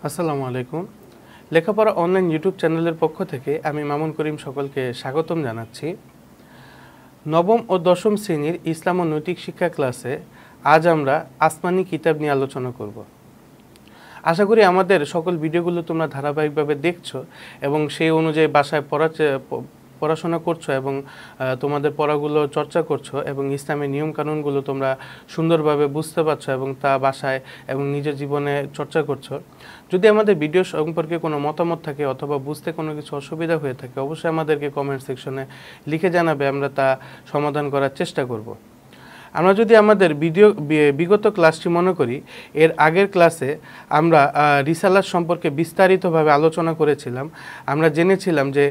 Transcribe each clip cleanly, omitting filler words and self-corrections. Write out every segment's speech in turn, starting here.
আসসালামু আলাইকুম। লেখাপড়া অনলাইন ইউটিউব চ্যানেলের পক্ষ থেকে আমি মামুন করিম সকলকে স্বাগতম জানাচ্ছি। নবম ও দশম শ্রেণীর ইসলাম ও নৈতিক শিক্ষা ক্লাসে আজ আমরা আসমানি কিতাব নিয়ে আলোচনা করব। আশা করি আমাদের সকল ভিডিওগুলো তোমরা ধারাবাহিকভাবে দেখছো এবং সেই অনুযায়ী বাসায় পড়াশোনা করছো এবং তোমাদের পড়াগুলো চর্চা করছো এবং ইসলামের নিয়মকানুনগুলো তোমরা সুন্দরভাবে বুঝতে পারছো এবং তা বাসায় এবং নিজের জীবনে চর্চা করছো। যদি আমাদের ভিডিও সম্পর্কে কোনো মতামত থাকে অথবা বুঝতে কোনো কিছু অসুবিধা হয়ে থাকে অবশ্যই আমাদেরকে কমেন্ট সেকশনে লিখে জানাবে, আমরা তা সমাধান করার চেষ্টা করব। আমরা যদি আমাদের বিগত ক্লাসটি মনে করি, এর আগের ক্লাসে আমরা রিসালাত সম্পর্কে বিস্তারিতভাবে আলোচনা করেছিলাম। আমরা জেনেছিলাম যে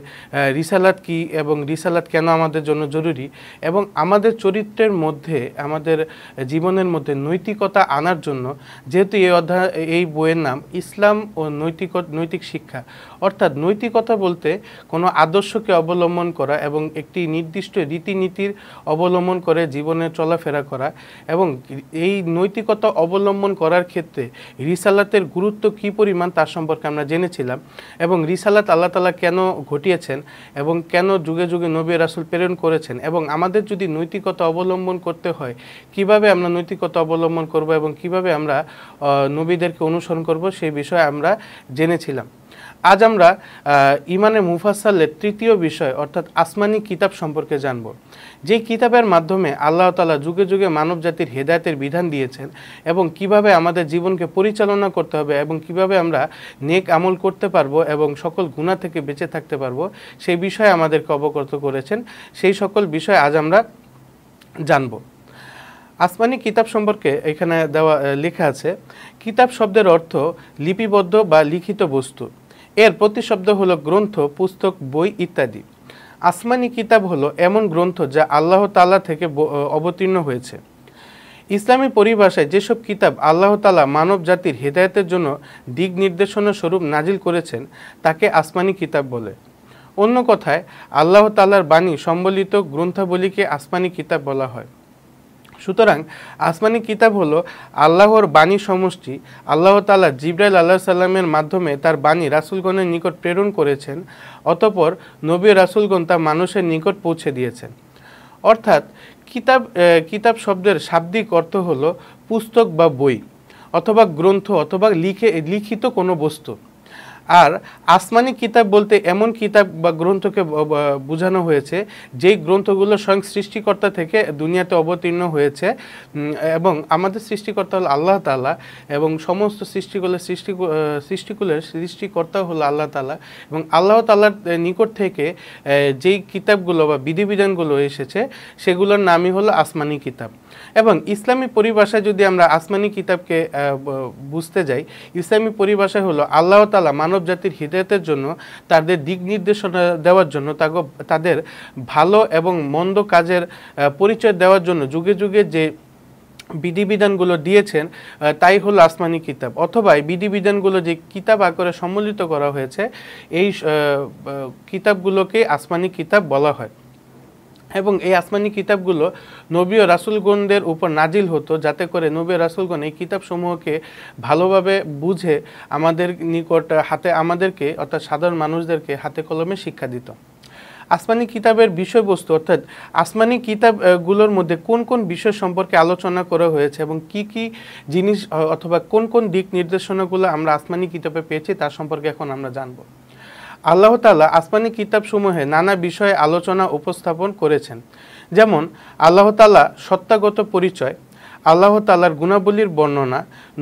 রিসালাত কি এবং রিসালাত কেন আমাদের জন্য জরুরি এবং আমাদের চরিত্রের মধ্যে আমাদের জীবনের মধ্যে নৈতিকতা আনার জন্য, যেহেতু এই বইয়ের নাম ইসলাম ও নৈতিক শিক্ষা, অর্থাৎ নৈতিকতা বলতে কোনো আদর্শকে অবলম্বন করা এবং একটি নির্দিষ্ট রীতিনীতির অবলম্বন করে জীবনে চলাফেরা করা, এবং এই নৈতিকতা অবলম্বন করার ক্ষেত্রে রিসালাতের গুরুত্ব কী পরিমাণ তার সম্পর্কে আমরা জেনেছিলাম এবং রিসালাত আল্লাহ তাআলা কেন ঘটিয়েছেন এবং কেন যুগে যুগে নবী রাসূল প্রেরণ করেছেন এবং আমাদের যদি নৈতিকতা অবলম্বন করতে হয় কিভাবে আমরা নৈতিকতা অবলম্বন করব এবং কিভাবে আমরা নবীদেরকে অনুসরণ করব সেই বিষয়ে আমরা জেনেছিলাম। আজ আমরা ইমানে মুফাসসালের তৃতীয় বিষয় অর্থাৎ আসমানি কিতাব সম্পর্কে জানব, যেই কিতাবের মাধ্যমে আল্লাহ তাআলা যুগে যুগে মানব জাতির হেদায়েতের বিধান দিয়েছেন এবং কিভাবে আমাদের জীবনকে পরিচালনা করতে হবে এবং কিভাবে আমরা নেক আমল করতে পারবো এবং সকল গুনাহ থেকে বেঁচে থাকতে পারবো সেই বিষয়ে আমাদেরকে অবগত করেছেন। সেই সকল বিষয় আজ আমরা জানব। আসমানি কিতাব সম্পর্কে এখানে লেখা আছে, কিতাব শব্দের অর্থ লিপিবদ্ধ বা লিখিত বস্তু। এর প্রতিশব্দ হলো গ্রন্থ, পুস্তক, বই ইত্যাদি। আসমানি কিতাব হলো এমন গ্রন্থ যা আল্লাহ তাআলা থেকে অবতীর্ণ হয়েছে। ইসলামী পরিভাষায় যেসব কিতাব আল্লাহ তাআলা মানব জাতির হেদায়েতের জন্য দিক নির্দেশনা স্বরূপ নাজিল করেছেন তাকে আসমানি কিতাব বলে। অন্য কথায় আল্লাহ তাআলার বাণী সম্বলিত গ্রন্থাবলীকে আসমানি কিতাব বলা হয়। সুতরাং আসমানি কিতাব হলো আল্লাহর বাণী সমষ্টি। আল্লাহ তাআলা জিবরাইল আলাইহিস সালামের মাধ্যমে তার বাণী রাসূলগণের নিকট প্রেরণ করেছেন, অতঃপর নবী রাসূলগণ তা মানুষের নিকট পৌঁছে দিয়েছেন। অর্থাৎ কিতাব শব্দের শাব্দিক অর্থ হলো পুস্তক বা বই অথবা গ্রন্থ অথবা লিখিত কোনো বস্তু। আর আসমানি কিতাব বলতে এমন কিতাব বা গ্রন্থকে বোঝানো হয়েছে যেই গ্রন্থগুলো স্বয়ং সৃষ্টিকর্তা থেকে দুনিয়াতে অবতীর্ণ হয়েছে এবং আমাদের সৃষ্টিকর্তা হলো আল্লাহ তাআলা এবং সমস্ত সৃষ্টিকুলের সৃষ্টিকর্তা হলো আল্লাহ তাআলা এবং আল্লাহ তাআলার নিকট থেকে যেই কিতাবগুলো বা বিধিবিধানগুলো এসেছে সেগুলোর নামই হলো আসমানি কিতাব। এবং ইসলামী পরিভাষায় যদি আমরা আসমানি কিতাবকে বুঝতে যাই, ইসলামী পরিভাষায় হলো আল্লাহ তাআলা মানব জাতির হিদায়াতের জন্য, তাদের দিক নির্দেশনা দেওয়ার জন্য, তাদের ভালো এবং মন্দ কাজের পরিচয় দেওয়ার জন্য যুগে যুগে যে বিধিবিধানগুলো দিয়েছেন তাই হলো আসমানি কিতাব, অথবা এই বিধিবিধানগুলো যে কিতাব আকারে সম্মিলিত করা হয়েছে এই কিতাবগুলোকে আসমানি কিতাব বলা হয়। এবং এই আসমানি কিতাবগুলো নবী ও রাসূলগণদের উপর নাজিল হতো যাতে করে নবী ও রাসূলগণ এই কিতাবসমূহকে ভালোভাবে বুঝে আমাদের নিকট আমাদেরকে অর্থাৎ সাধারণ মানুষদেরকে হাতে কলমে শিক্ষা দিত। আসমানি কিতাবের বিষয়বস্তু অর্থাৎ আসমানি কিতাবগুলোর মধ্যে কোন কোন বিষয় সম্পর্কে আলোচনা করা হয়েছে এবং কি কি জিনিস অথবা কোন কোন দিক নির্দেশনাগুলো আমরা আসমানি কিতাবে পেয়েছি তার সম্পর্কে এখন আমরা জানব। আল্লাহ তাআলা আসমানি কিতাবসমূহে নানা বিষয়ে আলোচনা উপস্থাপন করেছেন, যেমন আল্লাহ তাআলা সত্তাগত পরিচয়, আল্লাহ তাআলার গুণাবলীর বর্ণনা,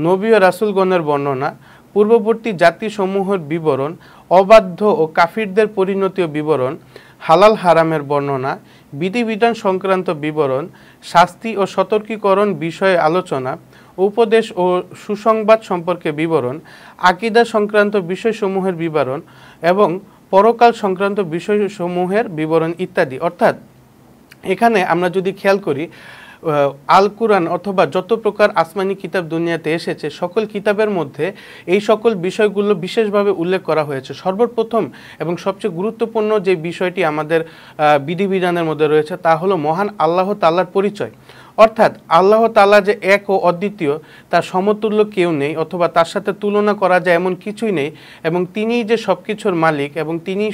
নবী ও রাসূলগণের বর্ণনা, পূর্ববর্তী জাতিসমূহের বিবরণ, অবাধ্য ও কাফিরদের পরিণতি ও বিবরণ, হালাল হারামের বর্ণনা, বিধিবিধান সংক্রান্ত বিবরণ, শাস্তি ও সতর্কীকরণ বিষয়ে আলোচনা, উপদেশ ও সুসংবাদ সম্পর্কে বিবরণ, আকীদা সংক্রান্ত বিষয়সমূহের বিবরণ এবং পরকাল সংক্রান্ত বিষয়সমূহের বিবরণ ইত্যাদি। অর্থাৎ এখানে আমরা যদি খেয়াল করি আল কুরআন অথবা যত প্রকার আসমানি কিতাব দুনিয়াতে এসেছে সকল কিতাবের মধ্যে এই সকল বিষয়গুলো বিশেষভাবে উল্লেখ করা হয়েছে। সর্বপ্রথম এবং সবচেয়ে গুরুত্বপূর্ণ যে বিষয়টি আমাদের বিধিবিধানের মধ্যে রয়েছে তা হলো মহান আল্লাহ তাআলার পরিচয়, অর্থাৎ আল্লাহ তাআলা যে এক ও অদ্বিতীয়, তার সমতুল্য কেউ নেই অথবা তার সাথে তুলনা করা যায় এমন কিছুই নেই, এবং তিনিই যে সব কিছুর মালিক এবং তিনিই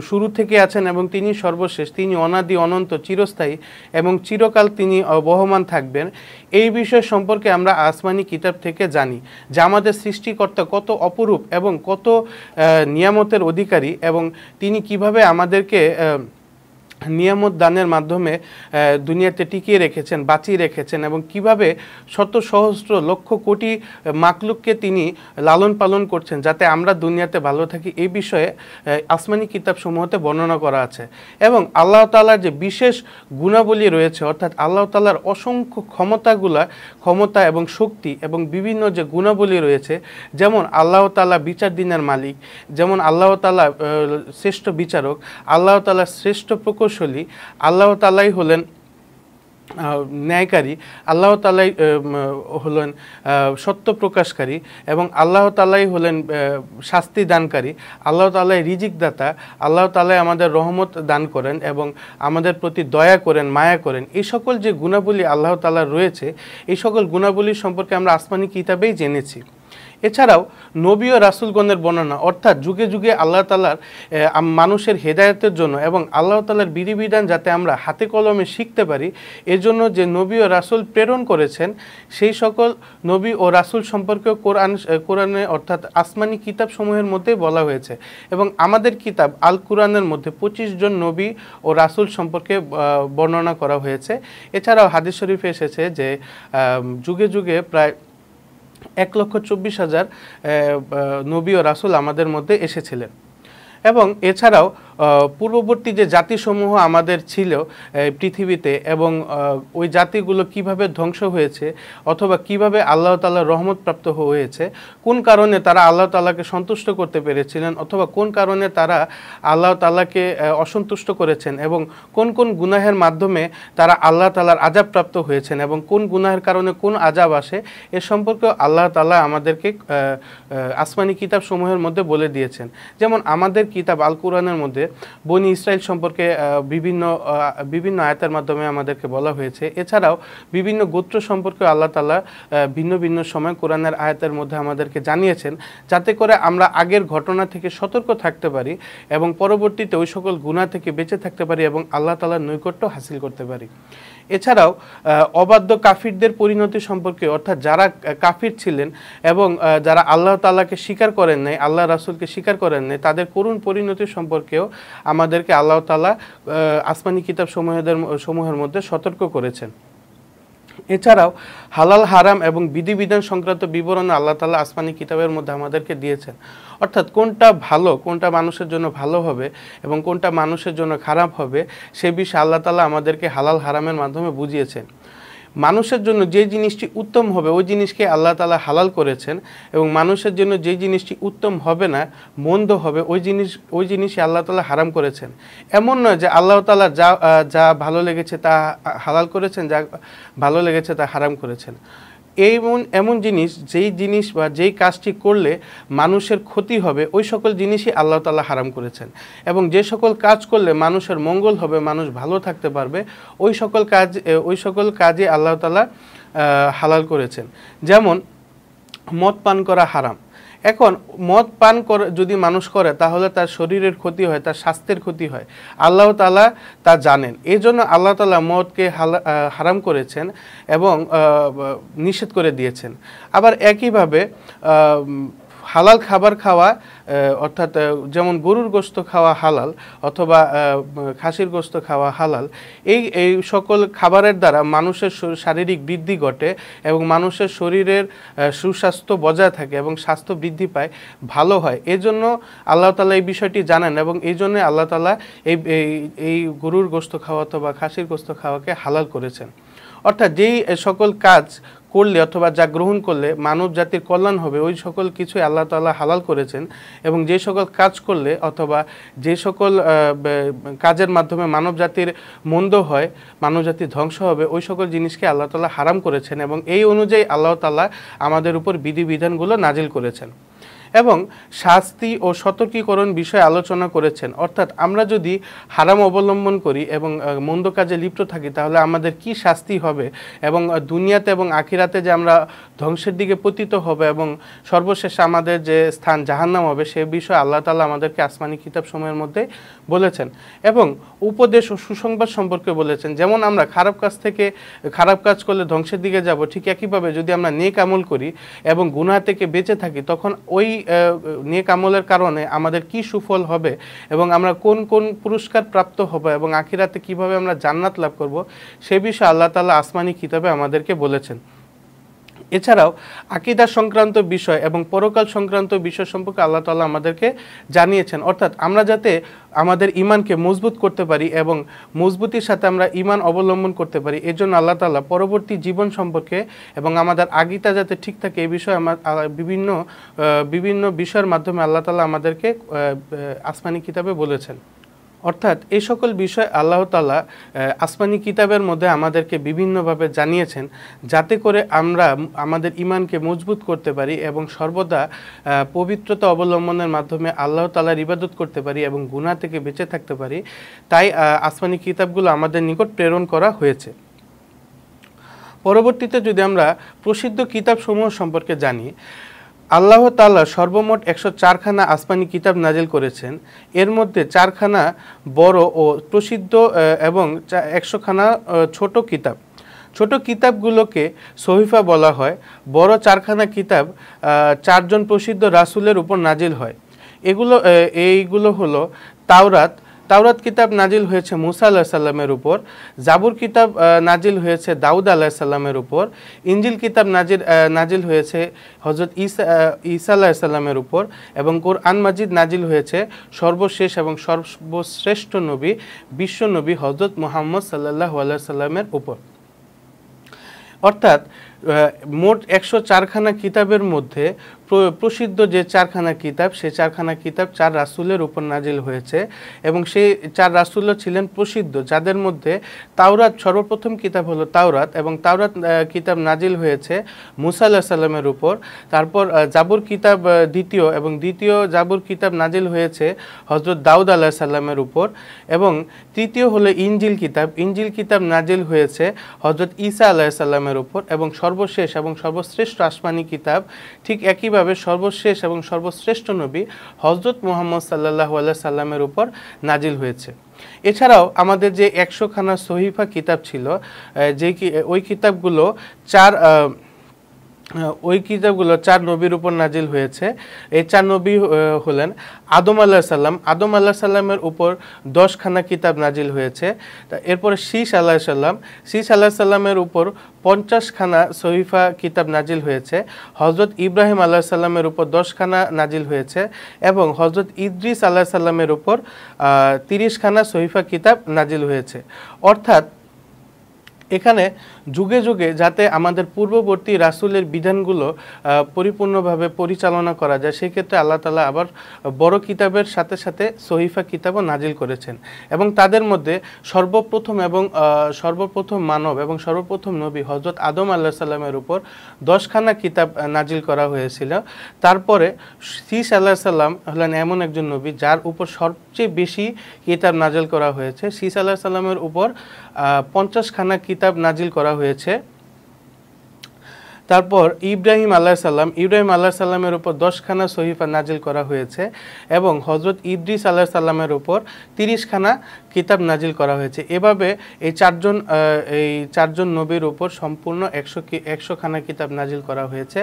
শুরু থেকে আছেন এবং তিনি সর্বশেষ, তিনি অনাদি অনন্ত চিরস্থায়ী এবং চিরকাল তিনি বহমান থাকবেন, এই বিষয় সম্পর্কে আমরা আসমানি কিতাব থেকে জানি যে আমাদের সৃষ্টিকর্তা কত অপরূপ এবং কত নিয়ামতের অধিকারী, এবং তিনি কিভাবে আমাদেরকে নিয়ামত দানের মাধ্যমে দুনিয়াতে টিকিয়ে রেখেছেন, বাঁচিয়ে রেখেছেন, এবং কিভাবে শত সহস্র লক্ষ কোটি মাকলুককে তিনি লালন পালন করছেন যাতে আমরা দুনিয়াতে ভালো থাকি, এই বিষয়ে আসমানি কিতাবসমূহতে বর্ণনা করা আছে। এবং আল্লাহ তাআলার যে বিশেষ গুণাবলী রয়েছে, অর্থাৎ আল্লাহ তাআলার অসংখ্য ক্ষমতা এবং শক্তি এবং বিভিন্ন যে গুণাবলী রয়েছে, যেমন আল্লাহ তাআলা বিচার দিনের মালিক, যেমন আল্লাহ তাআলা শ্রেষ্ঠ বিচারক, আল্লাহ তাআলা শ্রেষ্ঠ প্রকৌশলী, আল্লাহ তাআলাই হলেন ন্যায়কারী, আল্লাহ তাআলাই হলেন সত্য প্রকাশকারী, এবং আল্লাহ তাআলাই হলেন শাস্তি দানকারী, আল্লাহ তাআলাই রিজিক দাতা, আল্লাহ তাআলাই আমাদের রহমত দান করেন এবং আমাদের প্রতি দয়া করেন, মায়া করেন। এই সকল যে গুণাবলী আল্লাহ তাআলার রয়েছে, এই সকল গুণাবলী সম্পর্কে আমরা আসমানি কিতাবেই জেনেছি। এছাড়াও নবী ও রাসূলগণের বর্ণনা, অর্থাৎ যুগে যুগে আল্লাহ তাআলার মানুষের হেদায়েতের জন্য এবং আল্লাহ তাআলার বিধিবিধান যাতে আমরা হাতে কলমে শিখতে পারি, এজন্য যে নবী ও রাসূল প্রেরণ করেছেন, সেই সকল নবী ও রাসূল সম্পর্কেও কোরআনে অর্থাৎ আসমানি কিতাবসমূহের মধ্যে বলা হয়েছে। এবং আমাদের কিতাব আল কুরআনের মধ্যে 25 জন নবী ও রাসূল সম্পর্কে বর্ণনা করা হয়েছে। এছাড়াও হাদিস শরীফে এসেছে যে যুগে যুগে প্রায় 1,24,000 নবী ও রাসূল আমাদের মধ্যে এসেছিলেন। এবং এছাড়াও পূর্ববর্তী যে জাতিসমূহ আমাদের ছিল পৃথিবীতে, এবং ওই জাতিগুলো কিভাবে ধ্বংস হয়েছে অথবা কিভাবে আল্লাহ তাআলার রহমত প্রাপ্ত হয়েছে, কোন কারণে তারা আল্লাহ তাআলাকে সন্তুষ্ট করতে পেরেছিলেন অথবা কোন কারণে তারা আল্লাহ তাআলাকে অসন্তুষ্ট করেছেন, এবং কোন কোন গুনাহের মাধ্যমে তারা আল্লাহ তাআলার আযাব প্রাপ্ত হয়েছেন, এবং কোন গুনাহের কারণে কোন আযাব আসে, এ সম্পর্কে আল্লাহ তাআলা আমাদেরকে আসমানি কিতাব সমূহের মধ্যে বলে দিয়েছেন। যেমন আমাদের কিতাব আল কুরআনের মধ্যে বনি ইসরাইল সম্পর্কে বিভিন্ন আয়াতের মাধ্যমে আমাদেরকে বলা হয়েছে। এছাড়াও বিভিন্ন গোত্র সম্পর্কে আল্লাহ তাআলা ভিন্ন ভিন্ন সময় কোরআনের আয়াতের মধ্যে আমাদেরকে জানিয়েছেন, যাতে করে আমরা আগের ঘটনা থেকে সতর্ক থাকতে পারি এবং পরবর্তীতে ওই সকল গুনাহ থেকে বেঁচে থাকতে পারি এবং আল্লাহ তাআলার নৈকট্য হাসিল করতে পারি। এছাড়াও অবাধ্য কাফিরদের পরিণতি সম্পর্কে, অর্থাৎ যারা কাফির ছিলেন এবং যারা আল্লাহ তাআলাকে স্বীকার করেন নাই, আল্লাহ রাসূলকে স্বীকার করেন নাই, তাদের করুণ পরিণতি সম্পর্কেও আমাদেরকে আল্লাহ তাআলা আসমানি কিতাব সমূহের মধ্যে সতর্ক করেছেন। এছাড়াও হালাল হারাম এবং বিধিবিধান সংক্রান্ত বিবরণ আল্লাহ তাআলা আসমানি কিতাবের মধ্যে আমাদেরকে দিয়েছেন। অর্থাৎ কোনটা ভালো, কোনটা মানুষের জন্য ভালো হবে এবং কোনটা মানুষের জন্য খারাপ হবে, সে বিষয়ে আল্লাহ তাআলা আমাদেরকে হালাল হারামের মাধ্যমে বুঝিয়েছেন। মানুষের জন্য যে জিনিসটি উত্তম হবে ওই জিনিসকে আল্লাহ তাআলা হালাল করেছেন, এবং মানুষের জন্য যে জিনিসটি উত্তম হবে না, মন্দ হবে, ওই জিনিসই আল্লাহ তাআলা হারাম করেছেন। এমন নয় যে আল্লাহ তাআলা যা ভালো লেগেছে তা হালাল করেছেন, যা ভালো লেগেছে তা হারাম করেছেন। এমন যেই জিনিস বা যেই কাজটি করলে মানুষের ক্ষতি হবে, ওই সকল জিনিসই আল্লাহ তাআলা হারাম করেছেন। এবং যে সকল কাজ করলে মানুষের মঙ্গল হবে, মানুষ ভালো থাকতে পারবে, ওই সকল কাজই আল্লাহ তাআলা হালাল করেছেন। যেমন মদ পান করা হারাম। এখন মদ পান যদি মানুষ করে তাহলে তার শরীরের ক্ষতি হয়, তার স্বাস্থ্যের ক্ষতি হয়, আল্লাহ তাআলা তা জানেন। এই জন্য আল্লাহ তাআলা মদকে হারাম করেছেন এবং নিষেধ করে দিয়েছেন। আবার একইভাবে হালাল খাবার খাওয়া, অর্থাৎ যেমন গরুর গোশত খাওয়া হালাল অথবা খাসির গোশত খাওয়া হালাল, এই সকল খাবারের দ্বারা মানুষের শারীরিক বৃদ্ধি ঘটে এবং মানুষের শরীরের সুস্বাস্থ্য বজায় থাকে এবং স্বাস্থ্য বৃদ্ধি পায়, ভালো হয়। এজন্য আল্লাহ তাআলা এই বিষয়টি জানেন এবং এই জন্য আল্লাহ তাআলা এই গরুর গোশত খাওয়া অথবা খাসির গোশত খাওয়াকে হালাল করেছেন। অর্থাৎ যেই সকল কাজ করলে অথবা যা গ্রহণ করলে মানব জাতির কল্যাণ হবে, ওই সকল কিছুই আল্লাহ তাআলা হালাল করেছেন, এবং যে সকল কাজ করলে অথবা যে সকল কাজের মাধ্যমে মানব জাতির মন্দ হয়, মানব জাতির ধ্বংস হবে, ওই সকল জিনিসকে আল্লাহ তাআলা হারাম করেছেন এবং এই অনুযায়ী আল্লাহ তাআলা আমাদের উপর বিধিবিধানগুলো নাজিল করেছেন। এবং শাস্তি ও সতর্কীকরণ বিষয়ে আলোচনা করেছেন। অর্থাৎ আমরা যদি হারাম অবলম্বন করি এবং মন্দ কাজে লিপ্ত থাকি তাহলে আমাদের কি শাস্তি হবে এবং দুনিয়াতে এবং আখিরাতে যে আমরা ধ্বংসের দিকে পতিত হবে এবং সর্বশেষে আমাদের যে স্থান জাহান্নাম হবে সে বিষয়ে আল্লাহ তাআলা আমাদেরকে আসমানি কিতাব সময়ের মধ্যে বলেছেন এবং উপদেশ ও সুসংবাদ সম্পর্কে বলেছেন। যেমন আমরা খারাপ কাজ করলে ধ্বংসের দিকে যাব, ঠিক একইভাবে যদি আমরা নেক আমল করি এবং গুনাহ থেকে বেঁচে থাকি তখন ওই নেক আমলের কারণে আমাদের কি সুফল হবে এবং আমরা কোন কোন পুরস্কার প্রাপ্ত হব এবং আখিরাতে কিভাবে আমরা জান্নাত লাভ করব সে বিষয়ে আল্লাহ তাআলা আসমানি কিতাবে আমাদেরকে বলেছেন। এছাড়াও আকীদা সংক্রান্ত বিষয় এবং পরকাল সংক্রান্ত বিষয় সম্পর্কে আল্লাহ তাআলা আমাদেরকে জানিয়েছেন। অর্থাৎ আমরা যাতে আমাদের ঈমানকে মজবুত করতে পারি এবং মজবুতির সাথে আমরা ঈমান অবলম্বন করতে পারি, এজন্য আল্লাহ তাআলা পরবর্তী জীবন সম্পর্কে এবং আমাদের আগিতা যাতে ঠিক থাকে এই বিষয়ে বিভিন্ন বিষয়ের মাধ্যমে আল্লাহ তাআলা আমাদেরকে আসমানি কিতাবে বলেছেন। অর্থাৎ এই সকল বিষয় আল্লাহ তাআলা আসমানি কিতাবের মধ্যে আমাদেরকে বিভিন্নভাবে জানিয়েছেন যাতে করে আমরা আমাদের ঈমানকে মজবুত করতে পারি এবং সর্বদা পবিত্রতা অবলম্বনের মাধ্যমে আল্লাহ তাআলার ইবাদত করতে পারি এবং গুনাহ থেকে বেঁচে থাকতে পারি। তাই আসমানি কিতাবগুলো আমাদের নিকট প্রেরণ করা হয়েছে। পরবর্তীতে যদি আমরা প্রসিদ্ধ কিতাবসমূহ সম্পর্কে জানি, আল্লাহ তাআলা সর্বমোট 104খানা আসমানি কিতাব নাজিল করেছেন। এর মধ্যে 4খানা বড় ও প্রসিদ্ধ এবং 100খানা ছোট কিতাব। ছোট কিতাবগুলোকে সহিফা বলা হয়। বড় 4খানা কিতাব 4জন প্রসিদ্ধ রাসূলের উপর নাজিল হয়। এইগুলো হলো তাওরাত কিতাব নাজিল হয়েছে মুসা আলাইহিস সালামের উপর, জাবুর কিতাব নাজিল হয়েছে দাউদ আলাইহিস সালামের উপর, ইনজিল কিতাব নাজিল হয়েছে হযরত ঈসা আলাইহিস সালামের উপর এবং কোরআন মাজিদ নাজিল হয়েছে সর্বশেষ এবং সর্বশ্রেষ্ঠ নবী বিশ্ব নবী হযরত মুহাম্মদ সাল্লাল্লাহু আলাইহি সাল্লামের উপর। অর্থাৎ মোট 104খানা কিতাবের মধ্যে প্রসিদ্ধ যে 4খানা কিতাব সে 4খানা কিতাব 4 রাসূলের উপর নাজিল হয়েছে এবং সেই 4 রাসূলও ছিলেন প্রসিদ্ধ, যাদের মধ্যে তাওরাত সর্বপ্রথম কিতাব হলো তাওরাত এবং তাওরাত কিতাব নাজিল হয়েছে মুসা আলাইহিস সালামের উপর। তারপর জাবুর কিতাব দ্বিতীয় জাবুর কিতাব নাজিল হয়েছে হযরত দাউদ আলাইহিস সালামের উপর এবং তৃতীয় হলো ইনজিল কিতাব নাজিল হয়েছে হযরত ঈসা আলাইহিস সালামের উপর এবং সর্বশেষ এবং সর্বশ্রেষ্ঠ আসমানি কিতাব ঠিক একইভাবে সর্বশেষ এবং সর্বশ্রেষ্ঠ নবী হযরত মুহাম্মদ সাল্লাল্লাহু আলাইহি সাল্লামের উপর নাজিল হয়েছে। এছাড়াও আমাদের যে 100খানা সহিফা কিতাব ছিল ওই কিতাবগুলো 4 নবীর উপর নাজিল হয়েছে। এই 4 নবী হলেন আদম আলাইহিস সালামের উপর 10খানা কিতাব নাজিল হয়েছে। এরপরে শীস আলাইহিস সালামের উপর 50খানা সহিফা কিতাব নাজিল হয়েছে। হযরত ইব্রাহিম আলাইহিস সালামের উপর 10খানা নাজিল হয়েছে এবং হযরত ইদ্রিস আলাইহিস সালামের উপর 30খানা সহিফা কিতাব নাজিল হয়েছে। অর্থাৎ এখানে যুগে যুগে যাতে আমাদের পূর্ববর্তী রাসূলের বিধানগুলো পরিপূর্ণভাবে পরিচালনা করা যায় সেই ক্ষেত্রে আল্লাহ তাআলা আবার বড় কিতাবের সাথে সাথে সহিফা কিতাবও নাজিল করেছেন এবং তাদের মধ্যে সর্বপ্রথম মানব এবং সর্বপ্রথম নবী হযরত আদম আলাইহিস সালামের উপর 10খানা কিতাব নাজিল করা হয়েছিল। তারপরে শীস আলাইহিস সালাম হলেন এমন একজন নবী যার উপর সবচেয়ে বেশি কিতাব নাজিল করা হয়েছে। শীস আলাইহিস সালামের উপর 50খানা কিতাব নাজিল করা হয়েছে। তারপর ইব্রাহিম আলাইহিস সালামের উপর 10খানা সহিফা নাজিল করা হয়েছে এবং হযরত ইদ্রিস আলাইহিস সালামের উপর 30খানা কিতাব নাজিল করা হয়েছে। এভাবে এই চারজন নবীর উপর সম্পূর্ণ 100খানা কিতাব নাজিল করা হয়েছে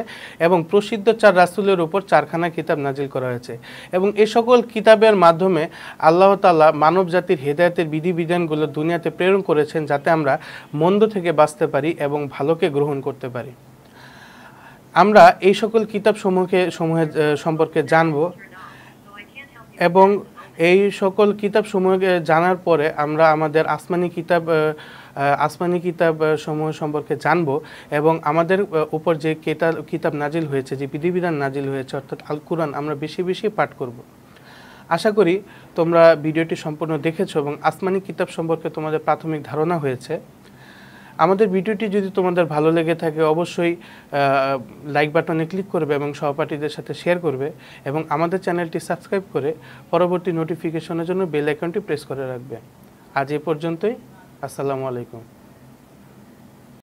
এবং প্রসিদ্ধ 4 রাসূলের উপর 4খানা কিতাব নাজিল করা হয়েছে এবং এই সকল কিতাবের মাধ্যমে আল্লাহ তাআলা মানব জাতির হেদায়েতের বিধিবিধানগুলো দুনিয়াতে প্রেরণ করেছেন যাতে আমরা মন্দ থেকে বাঁচতে পারি এবং ভালোকে গ্রহণ করতে পারি। আমরা এই সকল কিতাবসমূহের সম্পর্কে জানব এবং এই সকল কিতাবসমূহকে জানার পরে আমরা আমাদের আসমানি কিতাব সমূহ সম্পর্কে জানব এবং আমাদের উপর যে কিতাব নাজিল হয়েছে, যে বিধিবিধান নাজিল হয়েছে অর্থাৎ আল কুরআন আমরা বেশি বেশি পাঠ করব। আশা করি তোমরা ভিডিওটি সম্পূর্ণ দেখেছো এবং আসমানি কিতাব সম্পর্কে তোমাদের প্রাথমিক ধারণা হয়েছে। আমাদের ভিডিওটি যদি তোমাদের ভালো লেগে থাকে অবশ্যই লাইক বাটনে ক্লিক করবে এবং সহপাঠীদের সাথে শেয়ার করবে এবং আমাদের চ্যানেলটি সাবস্ক্রাইব করে পরবর্তী নোটিফিকেশনের জন্য বেল আইকনটি প্রেস করে রাখবে। আজ এ পর্যন্তই। আসসালামু আলাইকুম।